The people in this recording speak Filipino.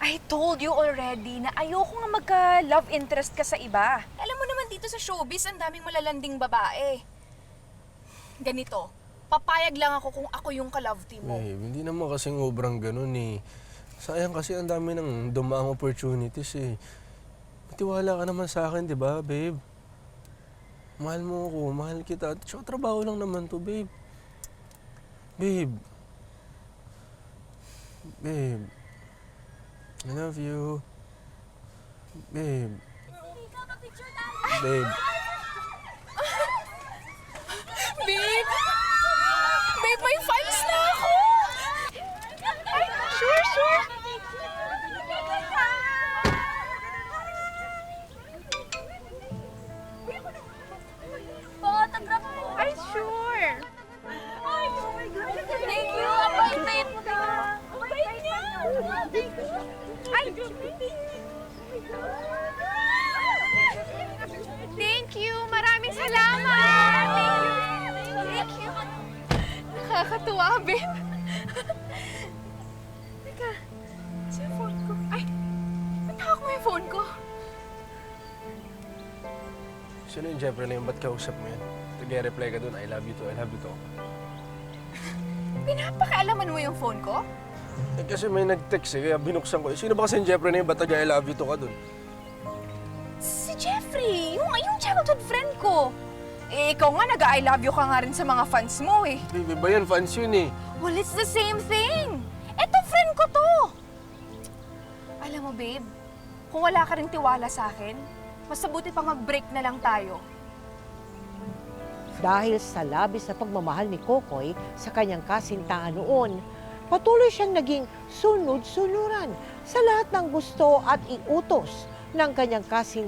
I told you already na ayoko nga magka-love interest ka sa iba. Alam mo naman dito sa showbiz, ang daming malalanding babae. Ganito, papayag lang ako kung ako yung ka-love team mo. Babe, hindi naman kasing obrang ganun eh. Sayang kasi ang dami ng dumaang opportunities eh. Matiwala ka naman sa akin, di ba, babe? Mahal mo ako, mahal kita. Tsaka trabaho lang naman to, babe. Babe. Babe. I love you. Babe. Babe. Babe! Babe, may fans na ako! Ay, sure. Photograph mo. Ay, sure. Ay, oh my God. Thank you. Ang bait mo ka. Ang bait niya. Thank you. Ay, thank you. Maraming salamat. Thank you. Nakakatuwa, babe. Teka, sa phone ko. Ay, ba't hawak mo yung phone ko? Sino yung Jeffrey na yun? Ba't kausap mo yan? Nag-reply ka dun, I love you to, I love you to. Pinapakaalaman mo yung phone ko? Eh kasi may nag-text eh, kaya binuksan ko. Eh, sino ba kasi yung Jeffrey na yun? Ba't nag-I love you to ka dun? Si Jeffrey, yung childhood friend ko. Eh, ikaw nga nag-I love you ka nga rin sa mga fans mo eh. Baby ba yan? Fans yun eh. Well, it's the same thing. Eto, friend ko to. Alam mo, babe, kung wala ka rin tiwala sa akin, mas mabuti pa mag-break na lang tayo. Dahil sa labis na pagmamahal ni Kokoy sa kanyang kasintahan noon, patuloy siyang naging sunod-sunuran sa lahat ng gusto at iutos ng kanyang kasintahan.